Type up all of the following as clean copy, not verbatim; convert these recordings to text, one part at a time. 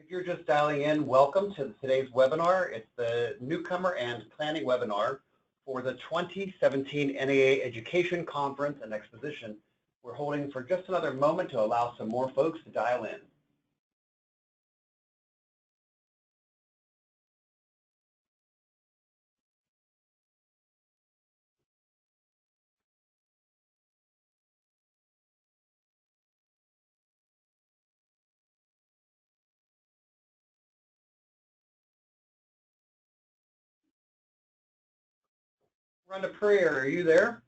If you're just dialing in, welcome to today's webinar. It's the Newcomer and Planning webinar for the 2017 NAA Education Conference and Exposition. We're holding for just another moment to allow some more folks to dial in. Rhonda Purrier, are you there?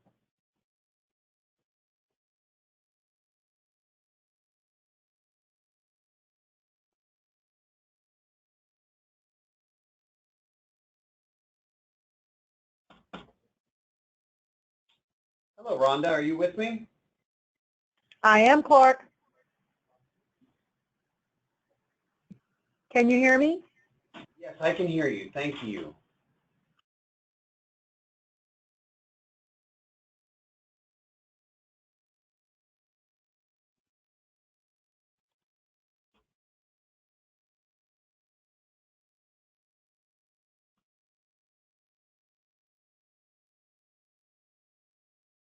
Hello, Rhonda, are you with me? I am, Clark. Can you hear me? Yes, I can hear you. Thank you.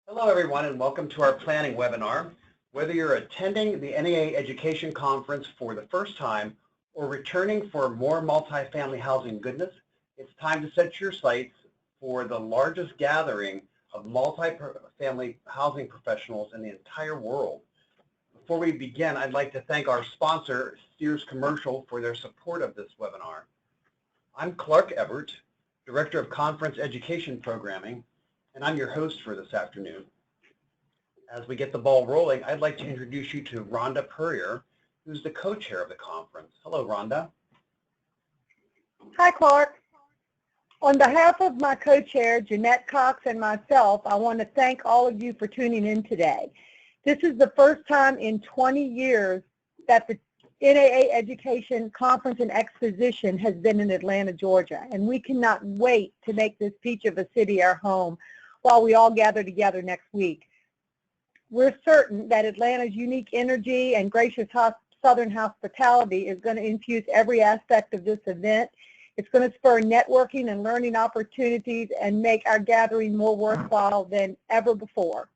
Hello, everyone, and welcome to our planning webinar. Whether you're attending the NAA Education Conference for the first time or returning for more multifamily housing goodness, it's time to set your sights for the largest gathering of multifamily housing professionals in the entire world. Before we begin, I'd like to thank our sponsor, Sears Commercial, for their support of this webinar. I'm Clark Everett, Director of Conference Education Programming, and I'm your host for this afternoon. As we get the ball rolling, I'd like to introduce you to Rhonda Purrier, who's the co-chair of the conference. Hello, Rhonda. Hi, Clark. On behalf of my co-chair, Jeanette Cox, and myself, I want to thank all of you for tuning in today. This is the first time in 20 years that the NAA Education Conference and Exposition has been in Atlanta, Georgia, and we cannot wait to make this peach of a city our home while we all gather together next week. We're certain that Atlanta's unique energy and gracious Southern hospitality is going to infuse every aspect of this event. It's going to spur networking and learning opportunities and make our gathering more worthwhile than ever before.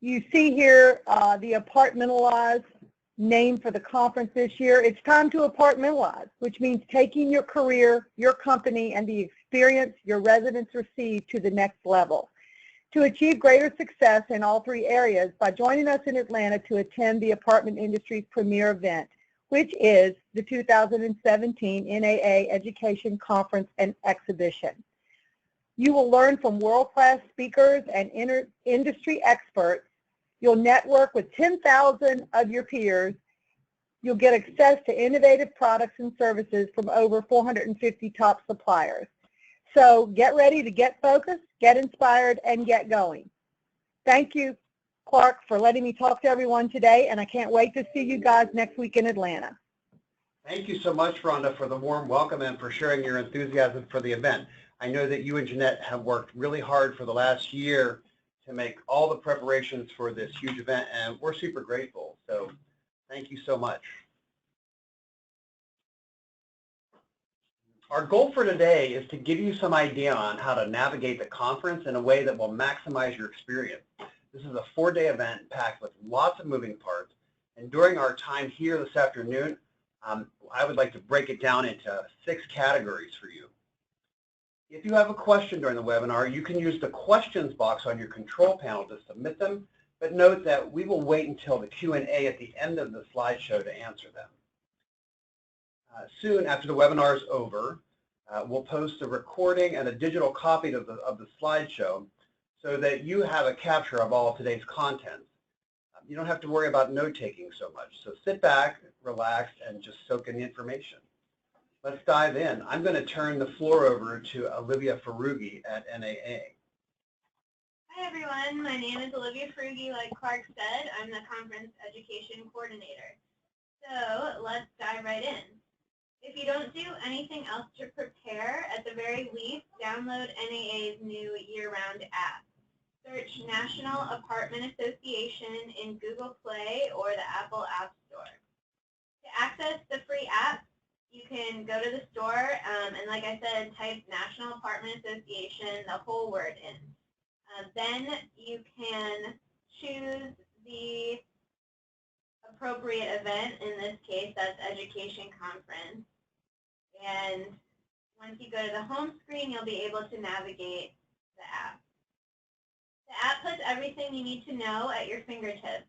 You see here the Apartmentalize name for the conference this year. It's time to apartmentalize, which means taking your career, your company, and the experience your residents receive to the next level. To achieve greater success in all three areas by joining us in Atlanta to attend the apartment industry's premier event, which is the 2017 NAA Education Conference and Exhibition. You will learn from world-class speakers and industry experts. You'll network with 10,000 of your peers. You'll get access to innovative products and services from over 450 top suppliers. So get ready to get focused, get inspired, and get going. Thank you, Clark, for letting me talk to everyone today, and I can't wait to see you guys next week in Atlanta. Thank you so much, Rhonda, for the warm welcome and for sharing your enthusiasm for the event. I know that you and Jeanette have worked really hard for the last year to make all the preparations for this huge event, and we're super grateful. So thank you so much. Our goal for today is to give you some idea on how to navigate the conference in a way that will maximize your experience. This is a 4-day event packed with lots of moving parts, and during our time here this afternoon, I would like to break it down into 6 categories for you. If you have a question during the webinar, you can use the questions box on your control panel to submit them, but note that we will wait until the Q&A at the end of the slideshow to answer them. Soon after the webinar is over, we'll post a recording and a digital copy of the slideshow so that you have a capture of all of today's content. You don't have to worry about note-taking so much, so sit back, relax, and just soak in the information. Let's dive in. I'm going to turn the floor over to Olivia Ferrugi at NAA. Hi everyone, my name is Olivia Ferrugi. Like Clark said, I'm the Conference Education Coordinator. So let's dive right in. If you don't do anything else to prepare, at the very least, download NAA's new year-round app. Search National Apartment Association in Google Play or the Apple App Store. To access the free app, you can go to the store and, like I said, type National Apartment Association, the whole word in. Then you can choose the appropriate event. In this case, that's Education Conference. And once you go to the home screen, you'll be able to navigate the app. The app puts everything you need to know at your fingertips.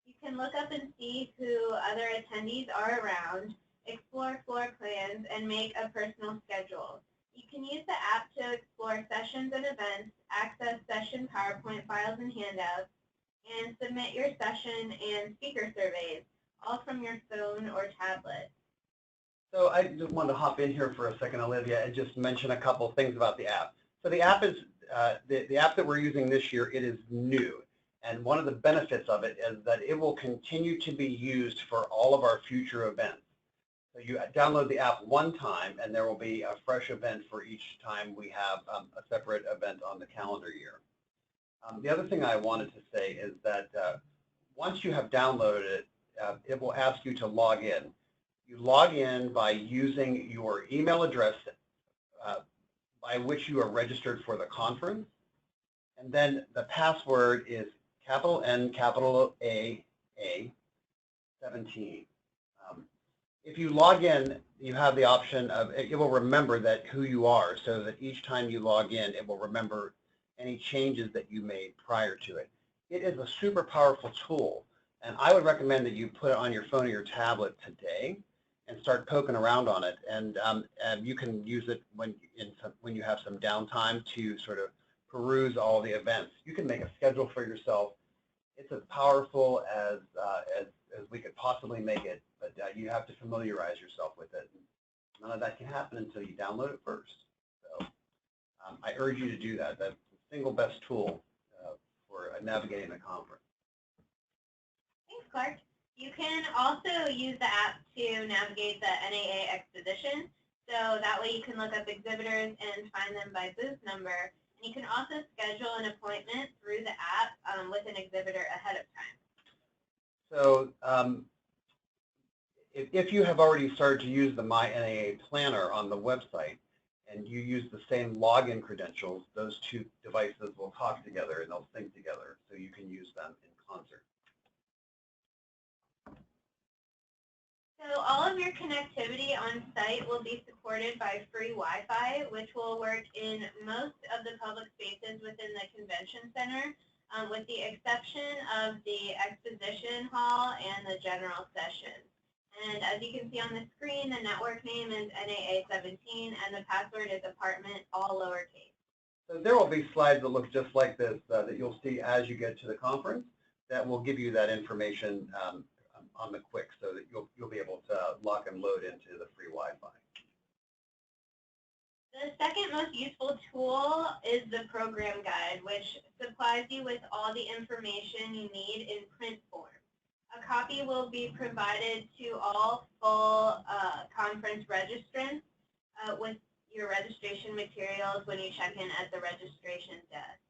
You can look up and see who other attendees are around, explore floor plans, and make a personal schedule. You can use the app to explore sessions and events, access session PowerPoint files and handouts, and submit your session and speaker surveys, all from your phone or tablet. So I just wanted to hop in here for a second, Olivia, and just mention a couple of things about the app. So the app is the app that we're using this year. It is new, and one of the benefits of it is that it will continue to be used for all of our future events. So you download the app one time, and there will be a fresh event for each time we have a separate event on the calendar year. The other thing I wanted to say is that once you have downloaded it, it will ask you to log in. You log in by using your email address by which you are registered for the conference. And then the password is capital N, capital A, 17. If you log in, you have the option of, it will remember that who you are, so that each time you log in, it will remember any changes that you made prior to it. It is a super powerful tool, and I would recommend that you put it on your phone or your tablet today and start poking around on it. And you can use it when you have some downtime to sort of peruse all the events. You can make a schedule for yourself. It's as powerful as we could possibly make it, but you have to familiarize yourself with it. None of that can happen until you download it first. So I urge you to do that. That's the single best tool for navigating the conference. Thanks, Clark. You can also use the app to navigate the NAA Exposition. So that way you can look up exhibitors and find them by booth number. And you can also schedule an appointment through the app with an exhibitor ahead of time. So if you have already started to use the My NAA Planner on the website and you use the same login credentials, those two devices will talk together and they'll sync together, so you can use them in concert. So all of your connectivity on site will be supported by free Wi-Fi, which will work in most of the public spaces within the convention center, with the exception of the exposition hall and the general session. And as you can see on the screen, the network name is NAA 17 and the password is apartment, all lowercase. So there will be slides that look just like this that you'll see as you get to the conference that will give you that information on the quick, so that you'll be able to lock and load into the free Wi-Fi. The second most useful tool is the program guide, which supplies you with all the information you need in print form. A copy will be provided to all full conference registrants with your registration materials when you check in at the registration desk.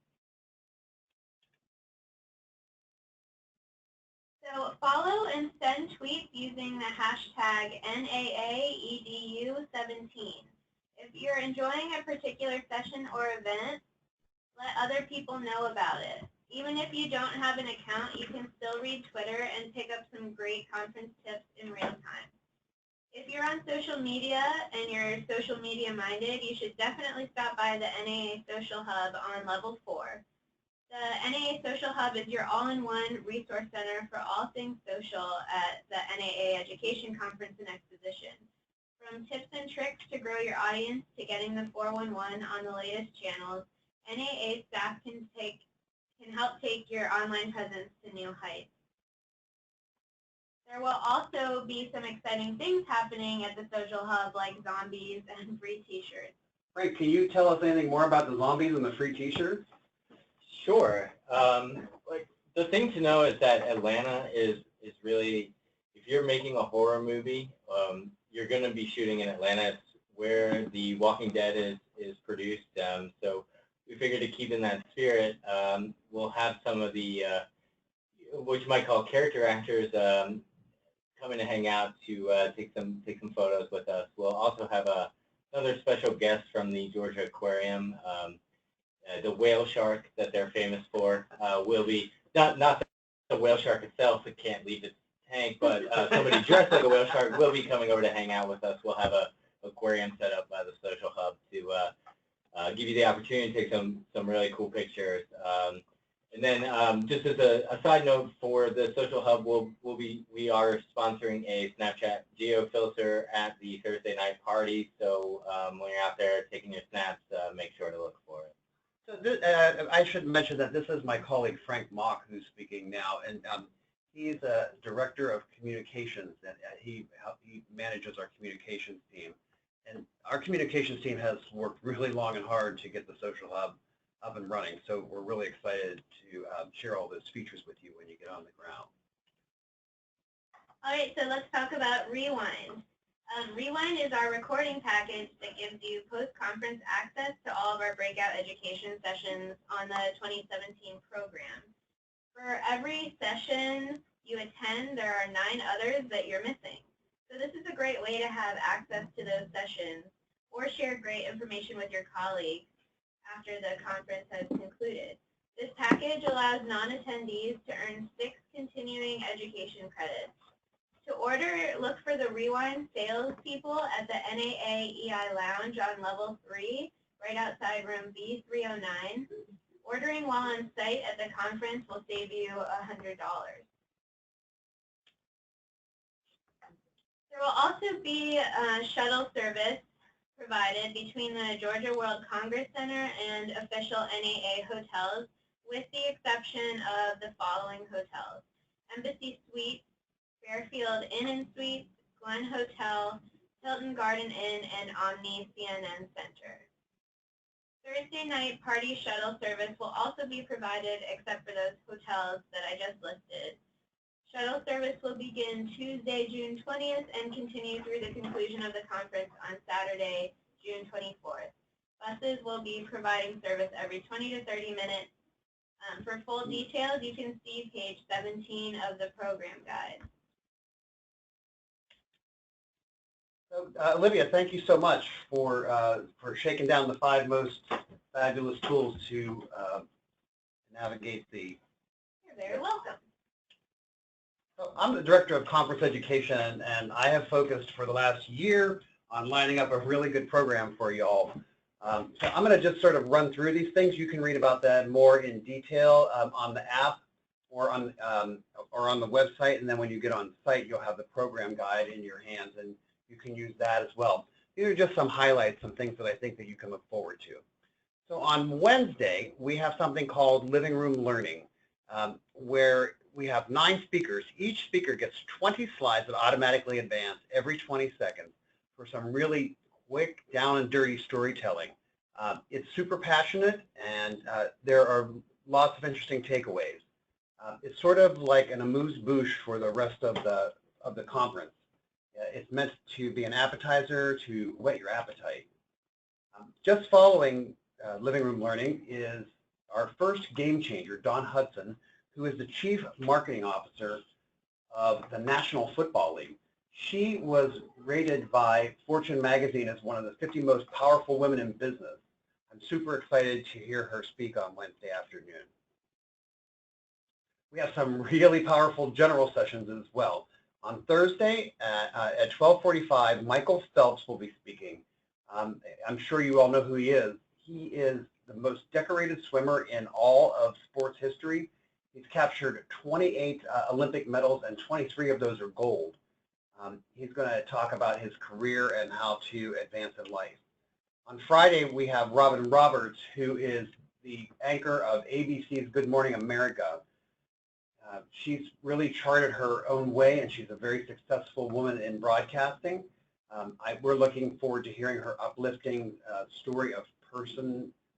So follow and send tweets using the hashtag NAAEDU17. If you're enjoying a particular session or event, let other people know about it. Even if you don't have an account, you can still read Twitter and pick up some great conference tips in real time. If you're on social media and you're social media minded, you should definitely stop by the NAA Social Hub on level 4. The NAA Social Hub is your all-in-one resource center for all things social at the NAA Education Conference and Exposition. From tips and tricks to grow your audience to getting the 411 on the latest channels, NAA staff can help take your online presence to new heights. There will also be some exciting things happening at the Social Hub, like zombies and free t-shirts. Frank, can you tell us anything more about the zombies and the free t-shirts? Sure. Like, the thing to know is that Atlanta is really, if you're making a horror movie, you're going to be shooting in Atlanta. It's where The Walking Dead is produced. So we figured to keep in that spirit, we'll have some of the, what you might call character actors, coming to hang out to take some photos with us. We'll also have another special guest from the Georgia Aquarium. The whale shark that they're famous for will be, not the whale shark itself, it can't leave its tank, but somebody dressed like a whale shark will be coming over to hang out with us. We'll have a aquarium set up by the social hub to give you the opportunity to take some really cool pictures. And then just as a side note for the social hub, we are sponsoring a Snapchat geo filter at the Thursday night party. So when you're out there taking your snaps, make sure to look for it. So this, I should mention that this is my colleague Frank Mock who's speaking now, and he's a director of communications, and he manages our communications team. And our communications team has worked really long and hard to get the social hub up and running. So we're really excited to share all those features with you when you get on the ground. All right, so let's talk about Rewind. Rewind is our recording package that gives you post-conference access to all of our breakout education sessions on the 2017 program. For every session you attend, there are 9 others that you're missing. So this is a great way to have access to those sessions or share great information with your colleagues after the conference has concluded. This package allows non-attendees to earn 6 continuing education credits. To order, look for the Rewind salespeople at the NAA EI Lounge on level 3, right outside room B309. Ordering while on site at the conference will save you $100. There will also be a shuttle service provided between the Georgia World Congress Center and official NAA hotels, with the exception of the following hotels: Embassy Suites, Fairfield Inn & Suites, Glen Hotel, Hilton Garden Inn, and Omni CNN Center. Thursday night party shuttle service will also be provided except for those hotels that I just listed. Shuttle service will begin Tuesday, June 20th and continue through the conclusion of the conference on Saturday, June 24th. Buses will be providing service every 20 to 30 minutes. For full details, you can see page 17 of the program guide. So, Olivia, thank you so much for shaking down the 5 most fabulous tools to navigate the. You're very welcome. So I'm the director of conference education, and I have focused for the last year on lining up a really good program for you all. So I'm going to just sort of run through these things. You can read about that more in detail on the app or on the website, and then when you get on site, you'll have the program guide in your hands, and you can use that as well. These are just some highlights, some things that I think that you can look forward to. So on Wednesday, we have something called Living Room Learning, where we have 9 speakers. Each speaker gets 20 slides that automatically advance every 20 seconds for some really quick, down and dirty storytelling. It's super passionate, and there are lots of interesting takeaways. It's sort of like an amuse-bouche for the rest of the conference. It's meant to be an appetizer to whet your appetite. Just following Living Room Learning is our first game changer, Dawn Hudson, who is the Chief Marketing Officer of the National Football League. She was rated by Fortune magazine as one of the 50 most powerful women in business. I'm super excited to hear her speak on Wednesday afternoon. We have some really powerful general sessions as well. On Thursday at 12:45, Michael Phelps will be speaking. I'm sure you all know who he is. He is the most decorated swimmer in all of sports history. He's captured 28 Olympic medals, and 23 of those are gold. He's going to talk about his career and how to advance in life. On Friday, we have Robin Roberts, who is the anchor of ABC's Good Morning America. She's really charted her own way, and she's a very successful woman in broadcasting. We're looking forward to hearing her uplifting story of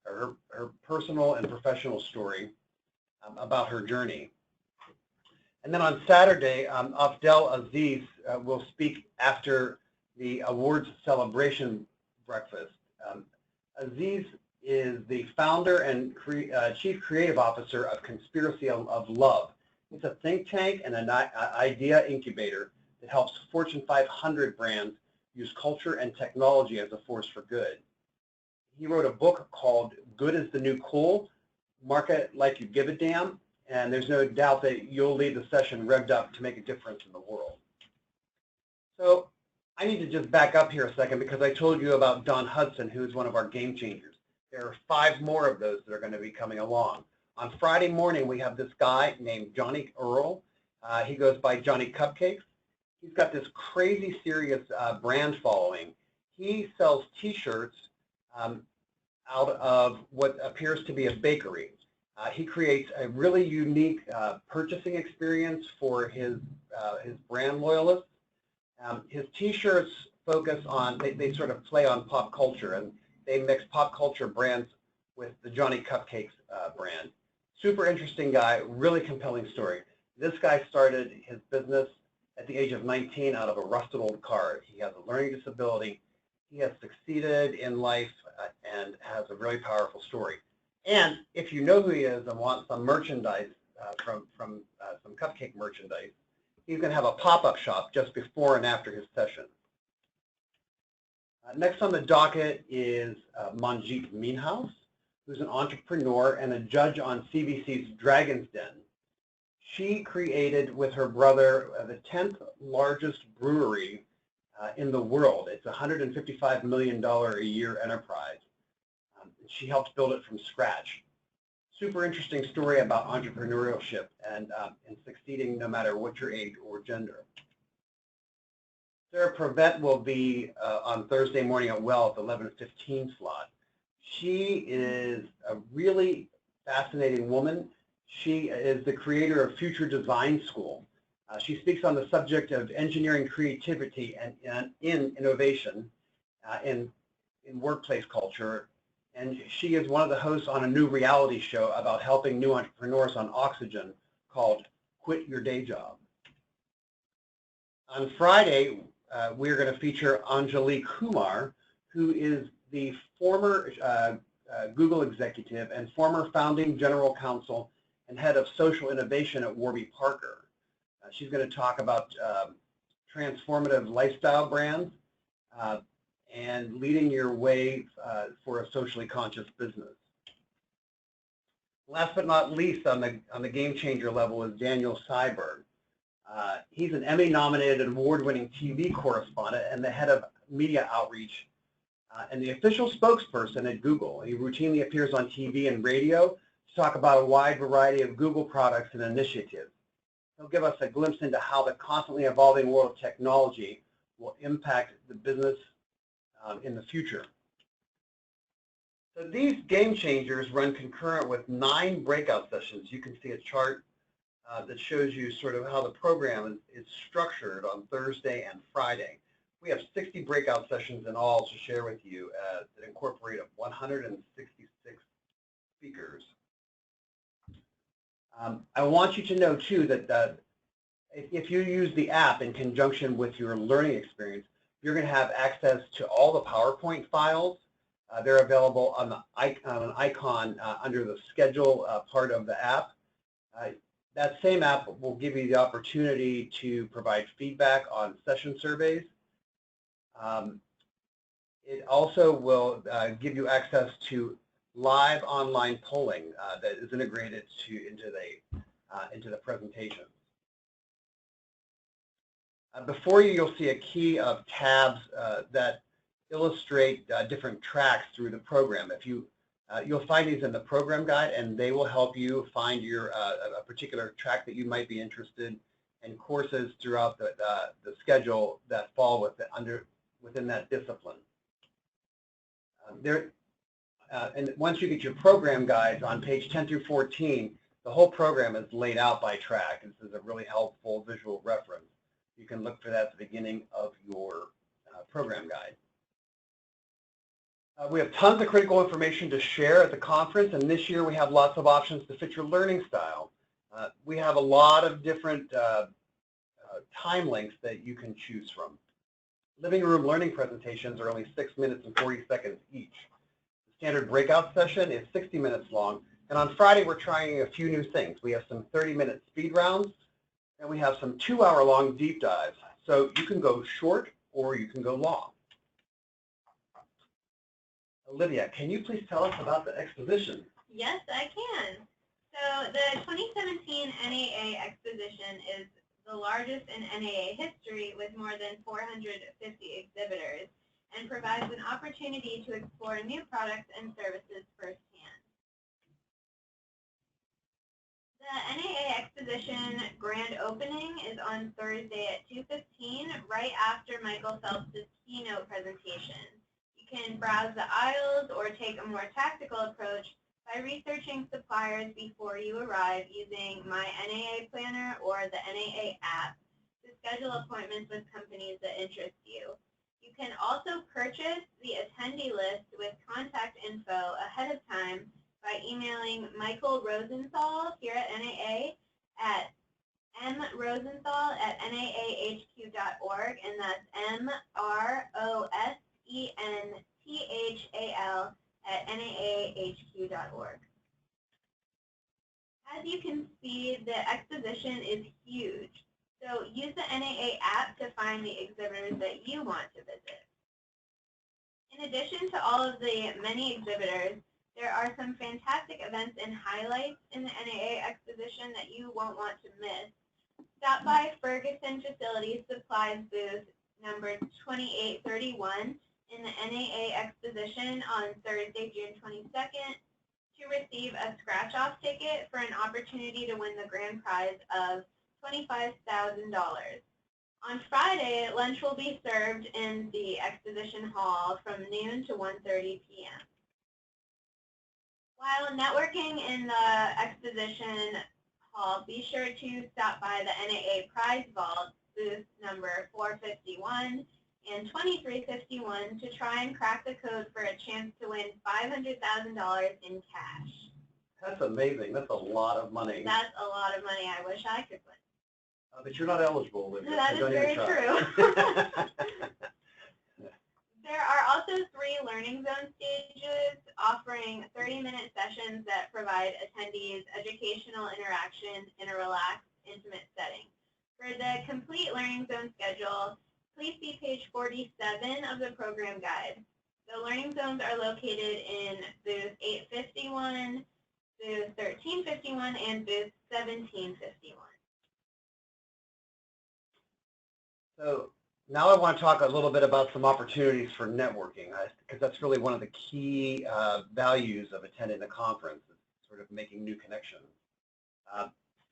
her personal and professional story about her journey. And then on Saturday, Afdel Aziz will speak after the awards celebration breakfast. Aziz is the founder and chief creative officer of Conspiracy of Love. It's a think tank and an idea incubator that helps Fortune 500 brands use culture and technology as a force for good. He wrote a book called Good is the New Cool, Market Like You Give a Damn, and there's no doubt that you'll leave the session revved up to make a difference in the world. So I need to just back up here a second because I told you about Don Hudson, who's one of our game changers. There are 5 more of those that are going to be coming along. On Friday morning, we have this guy named Johnny Earl. He goes by Johnny Cupcakes. He's got this crazy serious brand following. He sells T-shirts out of what appears to be a bakery. He creates a really unique purchasing experience for his brand loyalists. His T-shirts focus on, they sort of play on pop culture, and they mix pop culture brands with the Johnny Cupcakes brand. Super interesting guy, really compelling story. This guy started his business at the age of 19 out of a rusted old car. He has a learning disability. He has succeeded in life and has a really powerful story. And if you know who he is and want some merchandise from some cupcake merchandise, he's going to have a pop-up shop just before and after his session. Next on the docket is Manjeet Meenhouse, who's an entrepreneur and a judge on CBC's Dragon's Den. She created with her brother the 10th largest brewery in the world. It's a $155 million a year enterprise. She helped build it from scratch. Super interesting story about entrepreneurship and succeeding no matter what your age or gender. Sarah Prevett will be on Thursday morning at Well at the 11:15 slot. She is a really fascinating woman. She is the creator of Future Design School. She speaks on the subject of engineering creativity and in innovation in workplace culture. And she is one of the hosts on a new reality show about helping new entrepreneurs on Oxygen called Quit Your Day Job. On Friday, we're going to feature Anjali Kumar, who is the former Google executive and former founding general counsel and head of social innovation at Warby Parker. She's going to talk about transformative lifestyle brands and leading your way for a socially conscious business. Last but not least on the game changer level is Daniel Seiberg. He's an Emmy-nominated award-winning TV correspondent and the head of media outreach and the official spokesperson at Google. He routinely appears on TV and radio to talk about a wide variety of Google products and initiatives. He'll give us a glimpse into how the constantly evolving world of technology will impact the business in the future. So these game changers run concurrent with 9 breakout sessions. You can see a chart that shows you sort of how the program is structured on Thursday and Friday. We have 60 breakout sessions in all to share with you that incorporate 166 speakers. I want you to know too that if you use the app in conjunction with your learning experience, you're going to have access to all the PowerPoint files. They're available on an icon under the schedule part of the app. That same app will give you the opportunity to provide feedback on session surveys. It also will give you access to live online polling that is integrated into the presentation. Before you, you'll see a key of tabs that illustrate different tracks through the program. If you'll find these in the program guide, and they will help you find your a particular track that you might be interested in, courses throughout the schedule that fall within that discipline. And once you get your program guides on page 10 through 14, the whole program is laid out by track. This is a really helpful visual reference. You can look for that at the beginning of your program guide. We have tons of critical information to share at the conference, and this year we have lots of options to fit your learning style. We have a lot of different time lengths that you can choose from. Living room learning presentations are only 6 minutes and 40 seconds each. standard breakout session is 60 minutes long. And on Friday, we're trying a few new things. We have some 30-minute speed rounds, and we have some 2-hour-long deep dives. So you can go short or you can go long. Olivia, can you please tell us about the exposition? Yes, I can. So the 2017 NAA Exposition is the largest in NAA history with more than 450 exhibitors and provides an opportunity to explore new products and services firsthand. The NAA Exposition grand opening is on Thursday at 2:15, right after Michael Phelps' keynote presentation. You can browse the aisles or take a more tactical approach by researching suppliers before you arrive using My NAA Planner or the NAA App to schedule appointments with companies that interest you. You can also purchase the attendee list with contact info ahead of time by emailing Michael Rosenthal here at NAA at mrosenthal@naahq.org, and that's MROSENTHAL@naahq.org. As you can see, the exposition is huge, so use the NAA app to find the exhibitors that you want to visit. In addition to all of the many exhibitors, there are some fantastic events and highlights in the NAA Exposition that you won't want to miss. Stop by Ferguson Facility Supplies booth number 2831 in the NAA Exposition on Thursday, June 22nd to receive a scratch-off ticket for an opportunity to win the grand prize of $25,000. On Friday, lunch will be served in the exposition hall from noon to 1:30 p.m. While networking in the exposition hall, be sure to stop by the NAA Prize Vault, booth number 451 and 2351 to try and crack the code for a chance to win $500,000 in cash. That's amazing. That's a lot of money. That's a lot of money. I wish I could win. But you're not eligible, Olivia. That so is don't even very try. true. There are also 3 Learning Zone stages offering 30-minute sessions that provide attendees educational interaction in a relaxed, intimate setting. For the complete Learning Zone schedule, please see page 47 of the program guide. The Learning Zones are located in booth 851, booth 1351, and booth 1751. So now I want to talk a little bit about some opportunities for networking, because that's really one of the key values of attending the conference, is sort of making new connections.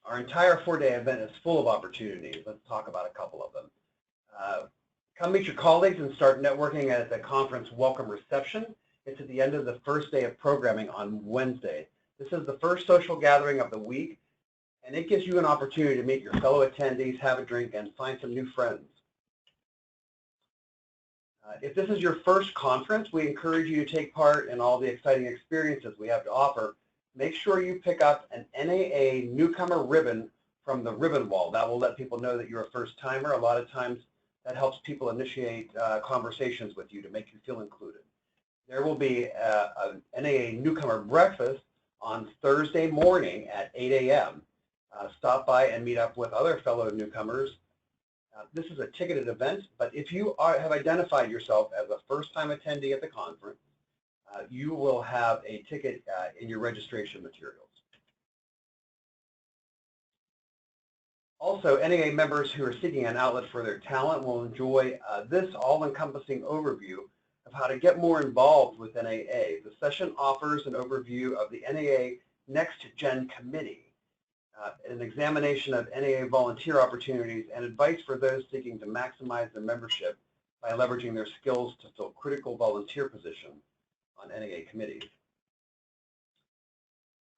Our entire 4-day event is full of opportunities. Let's talk about a couple of them. Come meet your colleagues and start networking at the conference welcome reception. It's at the end of the first day of programming on Wednesday. This is the first social gathering of the week, and it gives you an opportunity to meet your fellow attendees, have a drink, and find some new friends. If this is your first conference, we encourage you to take part in all the exciting experiences we have to offer. Make sure you pick up an NAA Newcomer ribbon from the ribbon wall. That will let people know that you're a first timer. A lot of times that helps people initiate conversations with you to make you feel included. There will be a NAA Newcomer breakfast on Thursday morning at 8 a.m. Stop by and meet up with other fellow newcomers. This is a ticketed event, but if you have identified yourself as a first-time attendee at the conference, you will have a ticket in your registration materials. Also, NAA members who are seeking an outlet for their talent will enjoy this all-encompassing overview of how to get more involved with NAA. The session offers an overview of the NAA Next Gen Committee, an examination of NAA volunteer opportunities, and advice for those seeking to maximize their membership by leveraging their skills to fill critical volunteer positions on NAA committees.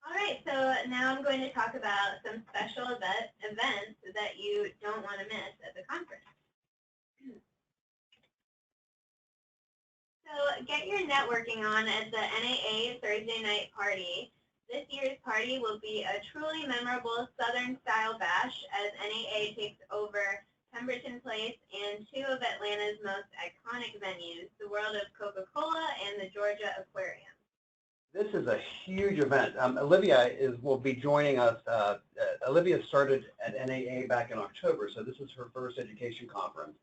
All right, so now I'm going to talk about some special events that you don't want to miss at the conference. So get your networking on at the NAA Thursday night party. This year's party will be a truly memorable Southern-style bash as NAA takes over Pemberton Place and 2 of Atlanta's most iconic venues, the World of Coca-Cola and the Georgia Aquarium. This is a huge event. Olivia will be joining us. Olivia started at NAA back in October, so this is her first education conference.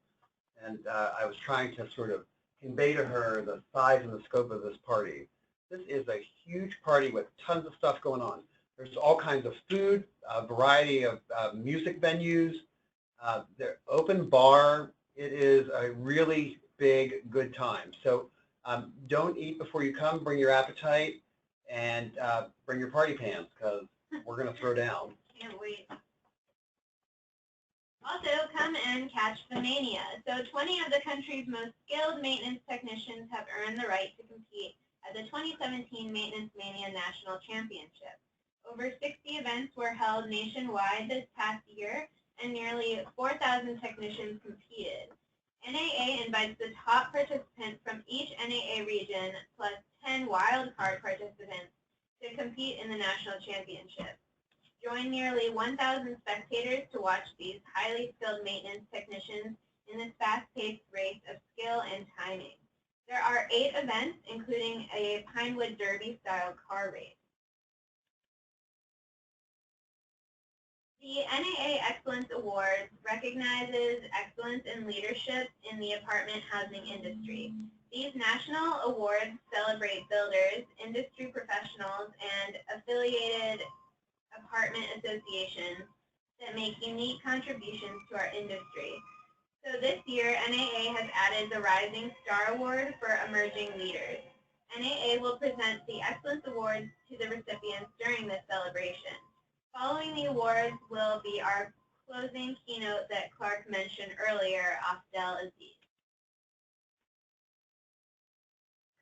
And I was trying to sort of convey to her the size and the scope of this party. This is a huge party with tons of stuff going on. There's all kinds of food, a variety of music venues, the open bar. It is a really big, good time. So don't eat before you come. Bring your appetite and bring your party pants because we're going to throw down. Can't wait. Also, come and catch the mania. So 20 of the country's most skilled maintenance technicians have earned the right to compete at the 2017 Maintenance Mania National Championship. Over 60 events were held nationwide this past year, and nearly 4,000 technicians competed. NAA invites the top participants from each NAA region, plus 10 wildcard participants, to compete in the national championship. Join nearly 1,000 spectators to watch these highly skilled maintenance technicians in this fast-paced race of skill and timing. There are 8 events, including a Pinewood Derby-style car race. The NAA Excellence Awards recognizes excellence in leadership in the apartment housing industry. These national awards celebrate builders, industry professionals, and affiliated apartment associations that make unique contributions to our industry. So this year, NAA has added the Rising Star Award for Emerging Leaders. NAA will present the Excellence Awards to the recipients during this celebration. Following the awards will be our closing keynote that Clark mentioned earlier, Afdel Aziz.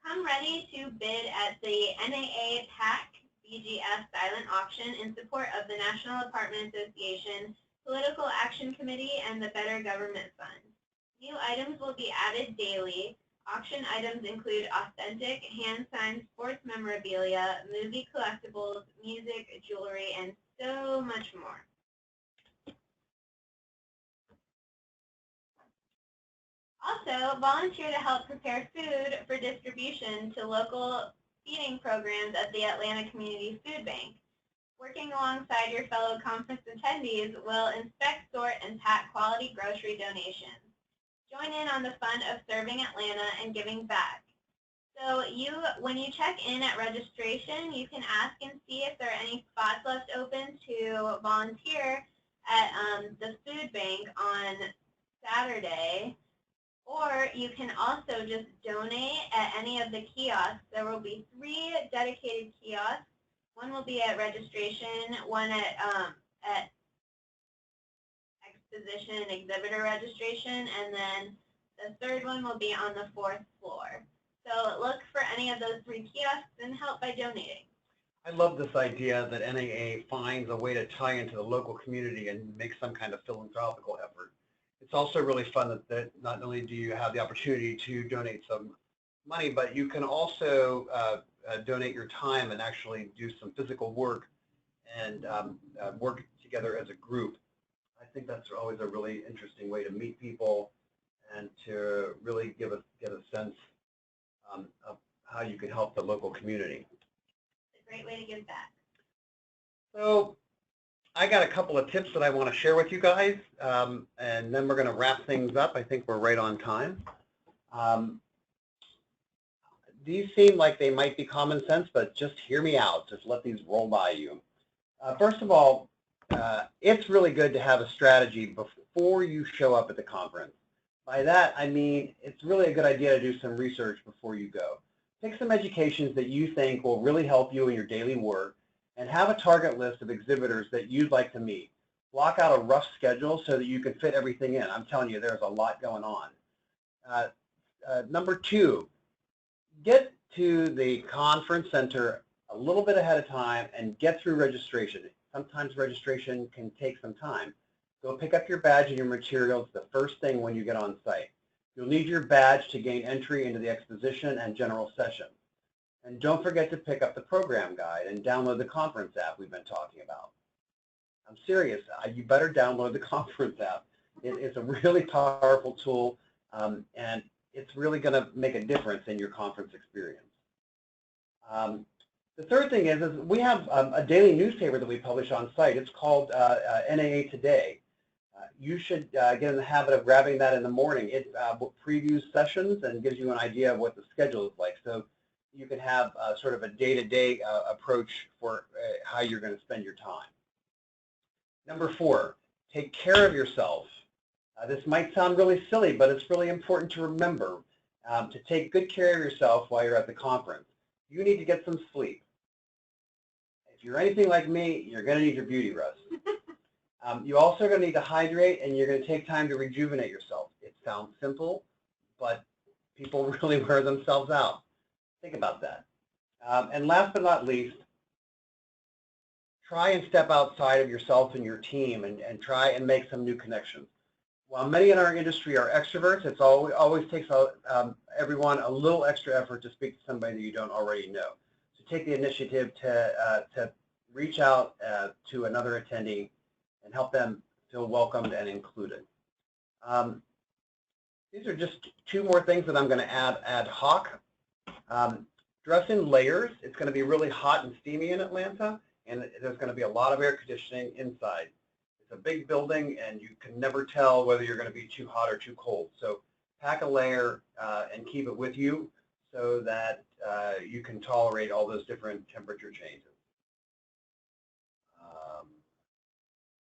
Come ready to bid at the NAA PAC BGS silent auction in support of the National Apartment Association, Political Action Committee, and the Better Government Fund. New items will be added daily. Auction items include authentic, hand-signed sports memorabilia, movie collectibles, music, jewelry, and so much more. Also, volunteer to help prepare food for distribution to local feeding programs at the Atlanta Community Food Bank. Working alongside your fellow conference attendees will inspect, sort, and pack quality grocery donations. Join in on the fun of serving Atlanta and giving back. So when you check in at registration, you can ask and see if there are any spots left open to volunteer at the food bank on Saturday. Or you can also just donate at any of the kiosks. There will be 3 dedicated kiosks. One will be at registration, one at exposition and exhibitor registration, and then the third one will be on the 4th floor. So look for any of those 3 kiosks and help by donating. I love this idea that NAA finds a way to tie into the local community and make some kind of philanthropical effort. It's also really fun that not only do you have the opportunity to donate some money, but you can also donate your time and actually do some physical work and work together as a group. I think that's always a really interesting way to meet people and to really get a sense of how you can help the local community. It's a great way to give back. So I got a couple of tips that I want to share with you guys, and then we're going to wrap things up. I think we're right on time. These seem like they might be common sense, but just hear me out. Just let these roll by you. First of all, it's really good to have a strategy before you show up at the conference. By that, I mean it's really a good idea to do some research before you go. Pick some educations that you think will really help you in your daily work, and have a target list of exhibitors that you'd like to meet. Block out a rough schedule so that you can fit everything in. I'm telling you, there's a lot going on. Number 2, get to the conference center a little bit ahead of time and get through registration. Sometimes registration can take some time. Go pick up your badge and your materials the first thing when you get on site. You'll need your badge to gain entry into the exposition and general session. And don't forget to pick up the program guide and download the conference app we've been talking about. I'm serious, you better download the conference app. It's a really powerful tool, and it's really going to make a difference in your conference experience. The third thing is we have a daily newspaper that we publish on site. It's called NAA Today. You should get in the habit of grabbing that in the morning. It previews sessions and gives you an idea of what the schedule is like. So you can have sort of a day-to-day approach for how you're going to spend your time. Number 4, take care of yourself. This might sound really silly, but it's really important to remember to take good care of yourself while you're at the conference. You need to get some sleep. If you're anything like me, you're going to need your beauty rest. You also are going to need to hydrate, and you're going to take time to rejuvenate yourself. It sounds simple, but people really wear themselves out. Think about that. And last but not least, try and step outside of yourself and your team and try and make some new connections. While many in our industry are extroverts, it always takes everyone a little extra effort to speak to somebody that you don't already know. So take the initiative to reach out to another attendee and help them feel welcomed and included. These are just 2 more things that I'm going to add ad hoc. Dress in layers. It's going to be really hot and steamy in Atlanta, and there's going to be a lot of air conditioning inside. It's a big building, and you can never tell whether you're going to be too hot or too cold. So pack a layer and keep it with you so that you can tolerate all those different temperature changes.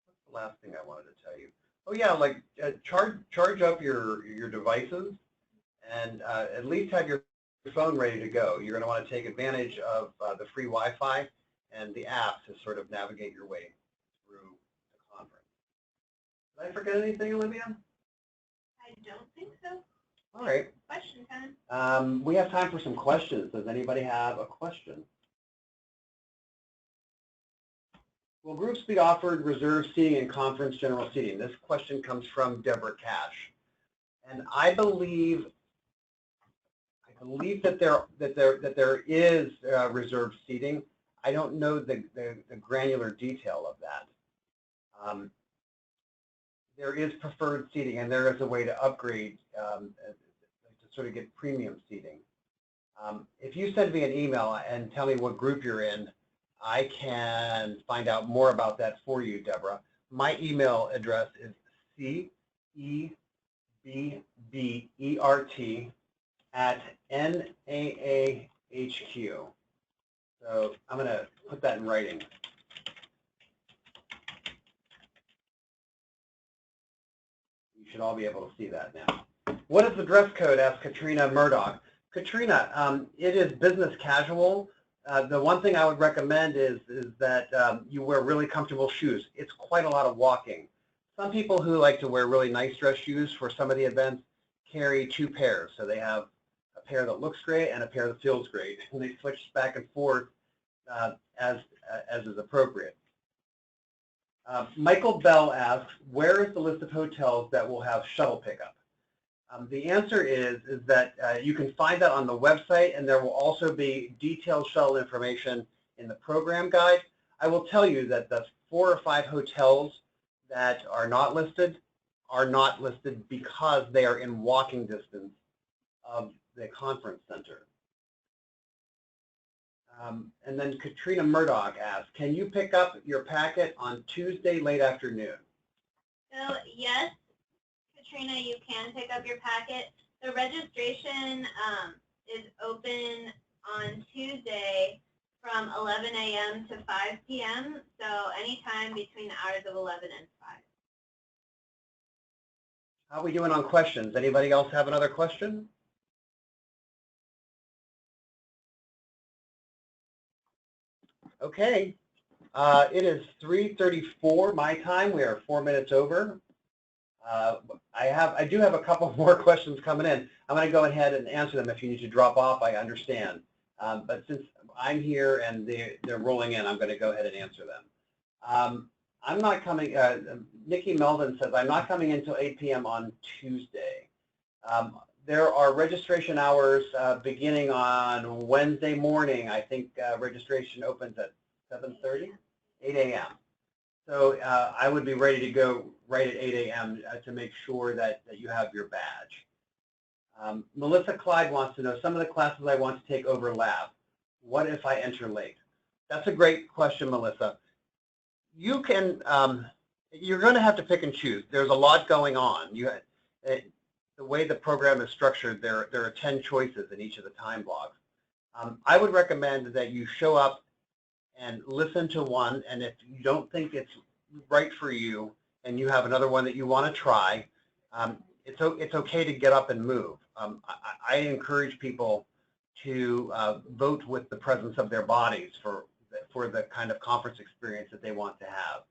What's the last thing I wanted to tell you? Oh yeah, like charge up your devices, and at least have your phone ready to go. You're going to want to take advantage of the free Wi-Fi and the app to sort of navigate your way through the conference. Did I forget anything, Olivia? I don't think so. All right. Question time. We have time for some questions. Does anybody have a question? Will groups be offered reserved seating and conference general seating? This question comes from Deborah Cash, and I believe that there is reserved seating. I don't know the granular detail of that. There is preferred seating, and there is a way to upgrade to sort of get premium seating. If you send me an email and tell me what group you're in, I can find out more about that for you, Deborah. My email address is cebbert@NAAHQ. So I'm going to put that in writing. You should all be able to see that now. What is the dress code? Asked Katrina Murdoch. Katrina, it is business casual. The one thing I would recommend is that you wear really comfortable shoes. It's quite a lot of walking. Some people who like to wear really nice dress shoes for some of the events carry 2 pairs. So they have a pair that looks great and a pair that feels great. And they switch back and forth as is appropriate. Michael Bell asks, where is the list of hotels that will have shuttle pickup? The answer is that you can find that on the website, and there will also be detailed shuttle information in the program guide. I will tell you that the 4 or 5 hotels that are not listed because they are in walking distance of the conference center. And then Katrina Murdoch asks, can you pick up your packet on Tuesday late afternoon? So yes, Katrina, you can pick up your packet. The registration is open on Tuesday from 11 a.m. to 5 p.m. So anytime between the hours of 11 and 5. How are we doing on questions? Anybody else have another question? Okay, it is 3:34 my time. We are 4 minutes over. I do have a couple more questions coming in. I'm going to go ahead and answer them. If you need to drop off, I understand. But since I'm here and they're rolling in, I'm going to go ahead and answer them. I'm not coming. Nikki Melvin says I'm not coming until 8 p.m. on Tuesday. There are registration hours beginning on Wednesday morning. I think registration opens at 7:30, 8 a.m. So I would be ready to go right at 8 a.m. To make sure that you have your badge. Melissa Clyde wants to know, some of the classes I want to take overlap. What if I enter late? That's a great question, Melissa. You can, you're going to have to pick and choose. There's a lot going on. The way the program is structured, there are 10 choices in each of the time blocks. I would recommend that you show up and listen to one, and if you don't think it's right for you and you have another one that you want to try, it's okay to get up and move. I encourage people to vote with the presence of their bodies for the kind of conference experience that they want to have.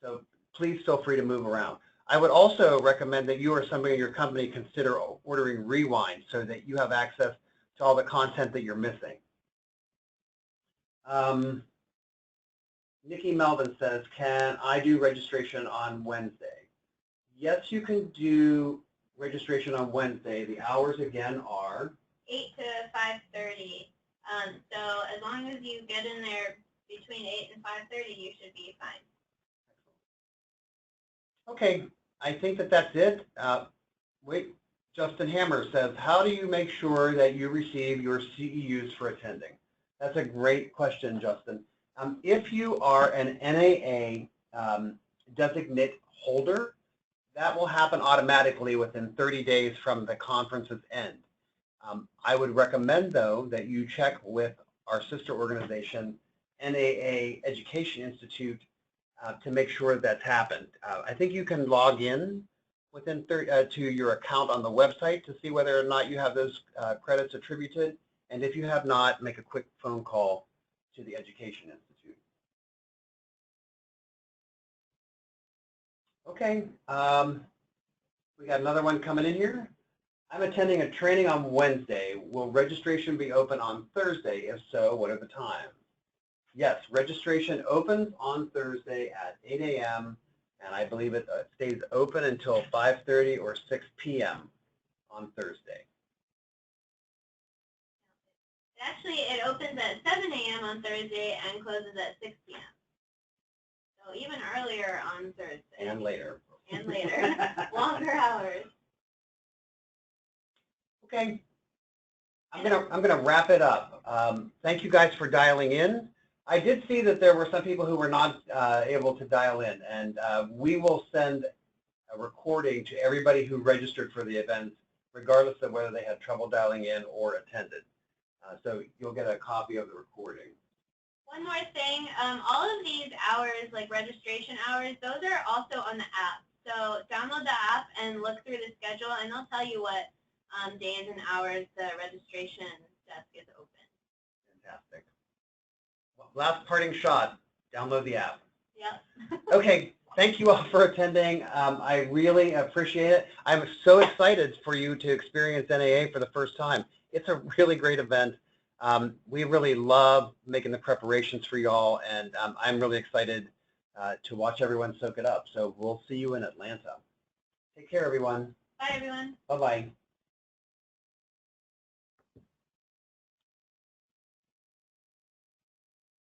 So please feel free to move around. I would also recommend that you or somebody in your company consider ordering Rewind so that you have access to all the content that you're missing. Nikki Melvin says, can I do registration on Wednesday? Yes, you can do registration on Wednesday. The hours again are 8 to 5:30. So as long as you get in there between 8 and 5:30, you should be fine. Okay, I think that's it. Wait, Justin Hammer says, how do you make sure that you receive your CEUs for attending? That's a great question, Justin. If you are an NAA designate holder, that will happen automatically within 30 days from the conference's end. I would recommend, though, that you check with our sister organization, NAA Education Institute, to make sure that's happened. I think you can log in within to your account on the website to see whether or not you have those credits attributed. And if you have not, make a quick phone call to the Education Institute. Okay, we got another one coming in here. I'm attending a training on Wednesday. Will registration be open on Thursday? If so, what are the times? Yes, registration opens on Thursday at 8 a.m. and I believe it stays open until 5:30 or 6 p.m. on Thursday. Actually, it opens at 7 a.m. on Thursday and closes at 6 p.m. So even earlier on Thursday. And later. And later. Longer hours. Okay. I'm gonna wrap it up. Thank you guys for dialing in. I did see that there were some people who were not able to dial in, and we will send a recording to everybody who registered for the event, regardless of whether they had trouble dialing in or attended. So you'll get a copy of the recording. One more thing, all of these hours, like registration hours, those are also on the app. So download the app and look through the schedule, and they'll tell you what days and hours the registration desk is open. Fantastic. Well, last parting shot, download the app. Yep. Okay, thank you all for attending. I really appreciate it. I'm so excited for you to experience NAA for the first time. It's a really great event. We really love making the preparations for y'all, and I'm really excited to watch everyone soak it up. So we'll see you in Atlanta. Take care, everyone. Bye, everyone. Bye-bye.